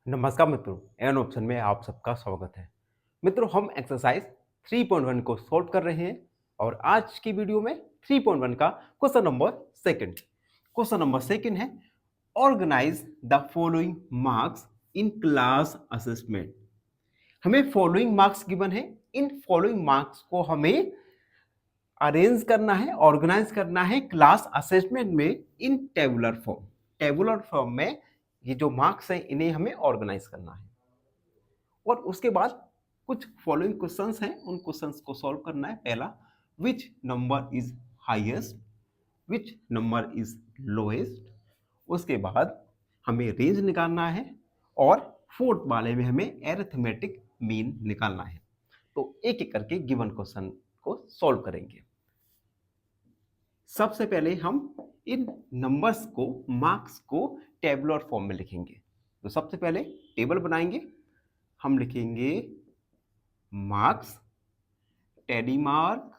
नमस्कार मित्रों, an option में आप सबका स्वागत है। मित्रों, हम एक्सरसाइज 3.1 को सॉल्व कर रहे हैं और आज की वीडियो में 3.1 का question number second. Question number second है, organize the following marks in class assessment. हमें फॉलोइंग मार्क्स गिवन है, इन फॉलोइंग मार्क्स को हमें अरेंज करना है, ऑर्गेनाइज करना है क्लास असेसमेंट में इन टेबुलर फॉर्म। टेबुलर फॉर्म में ये जो मार्क्स हैं इन्हें हमें ऑर्गेनाइज करना है और उसके बाद कुछ फॉलोइंग क्वेश्चंस हैं, उन क्वेश्चंस को सॉल्व करना है। पहला, which number is highest, which number is lowest. उसके बाद हमें रेंज निकालना है और फोर्थ वाले में हमें एरिथमेटिक मीन निकालना है। तो एक एक करके गिवन क्वेश्चन को सॉल्व करेंगे। सबसे पहले हम इन नंबर्स को, मार्क्स को टेबुलर फॉर्म में लिखेंगे। तो सबसे पहले टेबल बनाएंगे। हम लिखेंगे मार्क्स, टेलीमार्क,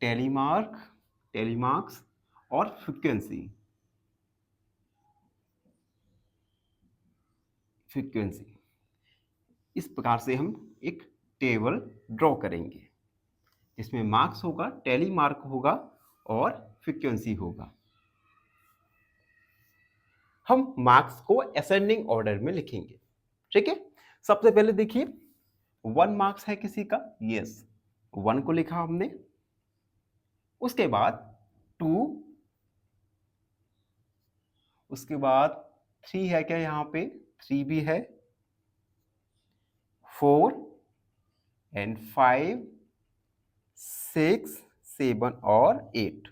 टेलीमार्क, टेलीमार्क्स और फ्रीक्वेंसी, फ्रीक्वेंसी। इस प्रकार से हम एक टेबल ड्रॉ करेंगे जिसमें मार्क्स होगा, टेलीमार्क होगा और फ्रीक्वेंसी होगा। हम मार्क्स को असेंडिंग ऑर्डर में लिखेंगे। ठीक है, सबसे पहले देखिए 1 मार्क्स है किसी का, यस 1 को लिखा हमने। उसके बाद 2, उसके बाद 3 है क्या, यहाँ पे 3 भी है, 4 एंड 5, 6, 7 और 8।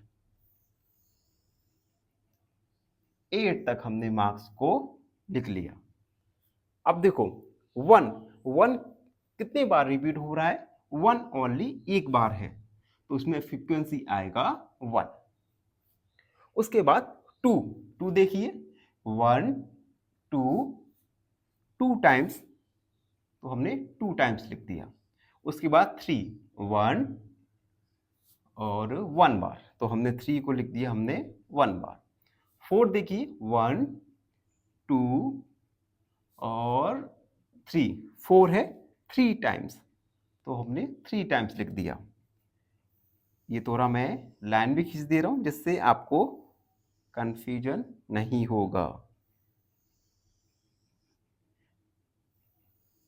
8 तक हमने मार्क्स को लिख लिया। अब देखो 1 1 कितने बार रिपीट हो रहा है, 1 ओनली एक बार है, तो उसमें फ्रीक्वेंसी आएगा 1। उसके बाद 2 2 देखिए 1 2 2 टाइम्स, तो हमने 2 टाइम्स लिख दिया। उसके बाद 3 1 और 1 बार, तो हमने 3 को लिख दिया हमने 1 बार। 4 देखिए 1 2 और 3, 4 है 3 टाइम्स, तो हमने 3 टाइम्स लिख दिया। ये थोड़ा मैं लाइन भी खींच दे रहा हूं जिससे आपको कंफ्यूजन नहीं होगा।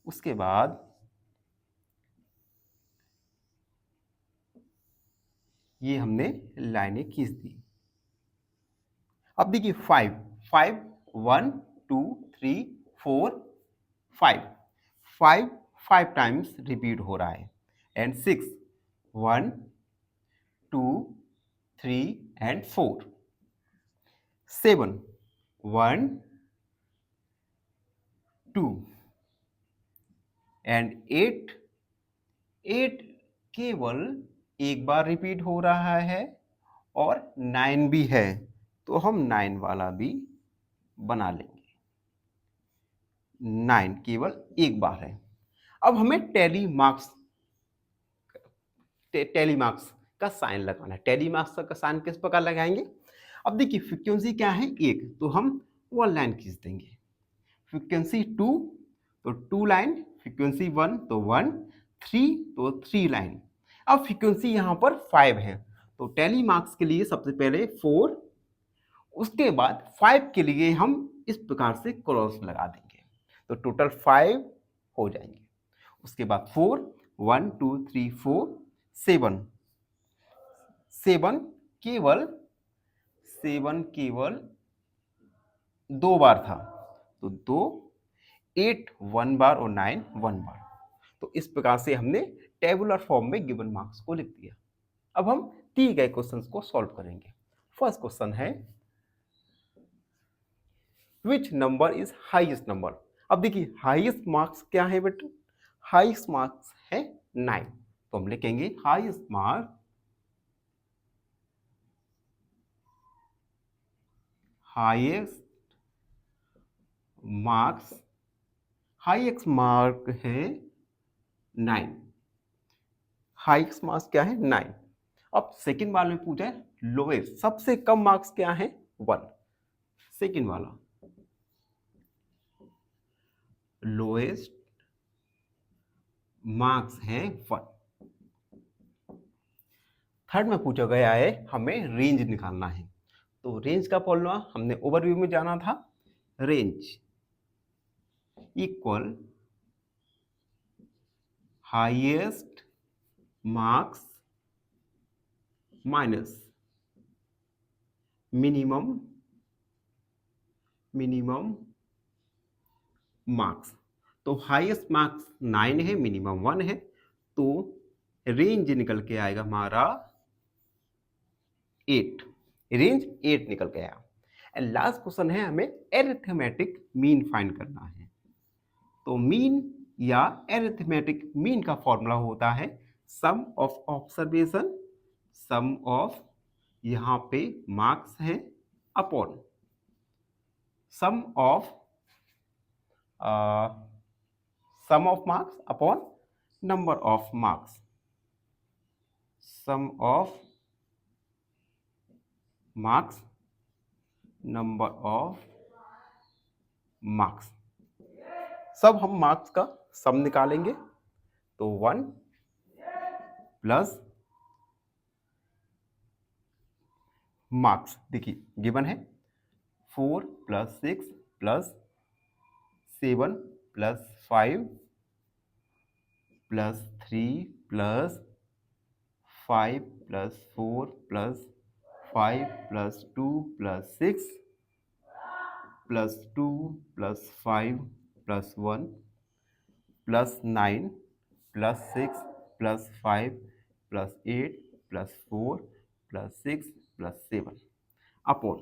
उसके बाद ये हमने लाइनें खींच दी। अब देखिए 5 5 1 2 3 4 5 5 5 टाइम्स रिपीट हो रहा है। एंड 6 1 2 3 एंड 4, 7 1 2 एंड 8 8 केवल एक बार रिपीट हो रहा है और 9 भी है, तो हम 9 वाला भी बना लेंगे। 9 केवल एक बार है। अब हमें टैली मार्क्स का साइन लगाना है। टैली मार्क्स का साइन किस प्रकार लगाएंगे? अब देखिए फ्रीक्वेंसी क्या है, 1, तो हम 1 लाइन खींच देंगे। फ्रीक्वेंसी 2, तो 2 लाइन। फ्रीक्वेंसी 1, तो 1। 3, तो 3 लाइन। अब फ्रीक्वेंसी यहाँ पर 5 है, तो टैली मार्क्स के लिए सबसे पहले 4, उसके बाद 5 के लिए हम इस प्रकार से क्रॉस लगा देंगे, तो टोटल 5 हो जाएंगे। उसके बाद 4 1 2 3 4 7 7 केवल 7 केवल 2 बार था, तो 2 8 1 बार और 9 1 बार। तो इस प्रकार से हमने टेबुलर फॉर्म में गिवन मार्क्स को लिख दिया। अब हम दिए गए क्वेश्चंस को सॉल्व करेंगे। फर्स्ट क्वेश्चन है, which number is highest number. अब देखिए हाईएस्ट मार्क्स क्या है बेटा, हाईएस्ट मार्क्स है 9, तो हम लिखेंगे highest mark, highest marks, highest mark है 9। हाईएस्ट मार्क्स क्या है 9। अब सेकंड वाले में पूछा है लोएस्ट, सबसे कम मार्क्स क्या है 1। सेकंड वाला लोएस्ट मार्क्स हैं 1। थर्ड में पूछा गया है हमें रेंज निकालना है। तो रेंज का फॉर्मूला हमने ओवरव्यू में जाना था। Range equal highest marks minus minimum marks. तो हाईएस्ट मार्क्स 9 है, मिनिमम 1 है, तो रेंज निकल के आएगा हमारा 8। रेंज 8 निकल के आया। एंड लास्ट क्वेश्चन है हमें एरिथमेटिक मीन फाइंड करना है। तो मीन या एरिथमेटिक मीन का फॉर्मूला होता है sum of observation, sum of यहाँ पे मार्क्स है upon sum of marks upon number of marks, sum of marks number of marks. सब हम मार्क्स का सम निकालेंगे। तो 1 प्लस मार्क्स, देखिए गिवन है 4 plus 6 plus 7 plus 5 plus 3 plus 5 plus 4 plus 5 plus 2 plus 6 plus 2 plus 5 plus 1 plus 9 plus 6 plus 5 plus 8 plus 4 plus 6 plus 7 upon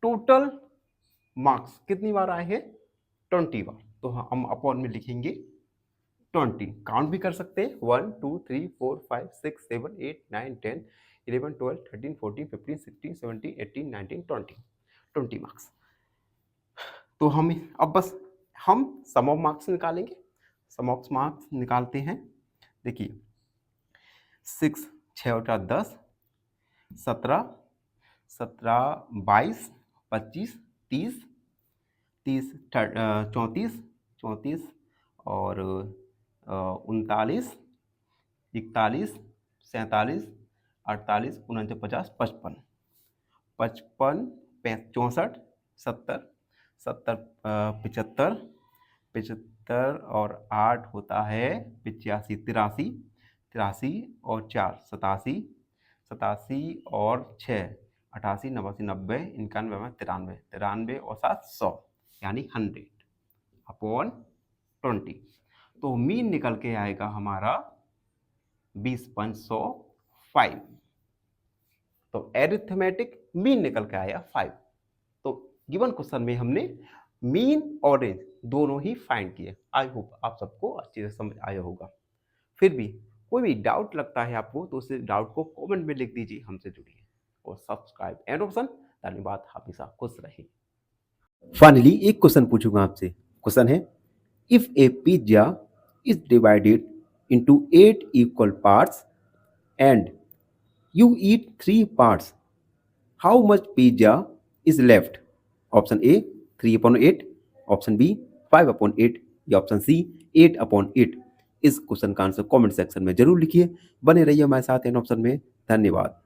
total marks कितनी बार आए हैं? 20 बार। तो हम अपॉन में लिखेंगे 20। काउंट भी कर सकते हैं 1 2 3 4 5 6 7 8 9 10 11 12 13 14 15 16 17 18 19 20 मार्क्स। तो हम अब बस हम सम ऑफ मार्क्स निकालेंगे। सम ऑफ मार्क्स निकालते हैं। देखिए 6 6 और 10 17 17 22 25 30 30 34 34 और 39 41 47 48 49 50 55 64 70 70 75 75 और 8 होता है 85 83 83 और 4 87 87 और 6 88 89 90 91 93 93 और 7 100 यानी 100 अपॉन 20। तो मीन निकल के आएगा हमारा 20.105। तो एरिथमेटिक मीन निकल के आया 5। तो गिवन क्वेश्चन में हमने मीन और रेंज दोनों ही फाइंड किए। आई होप आप सबको अच्छे से समझ आया होगा। फिर भी कोई भी डाउट लगता है आपको तो उस डाउट को कमेंट में लिख दीजिए, हमसे जुड़िए और सब्सक्राइब एंड ऑप्शन। धन्यवाद, हमेशा खुश रहिए। फाइनली एक क्वेश्चन पूछूंगा आपसे। क्वेश्चन है if A pizza is divided into 8 equal parts and you eat 3 parts, how much pizza is left? Option A 3/8, option B 5/8 या ऑप्शन सी 8/8। इस क्वेश्चन का आंसर कमेंट सेक्शन में जरूर लिखिए। बने रहिए हमारे साथ इन ऑप्शन में। धन्यवाद।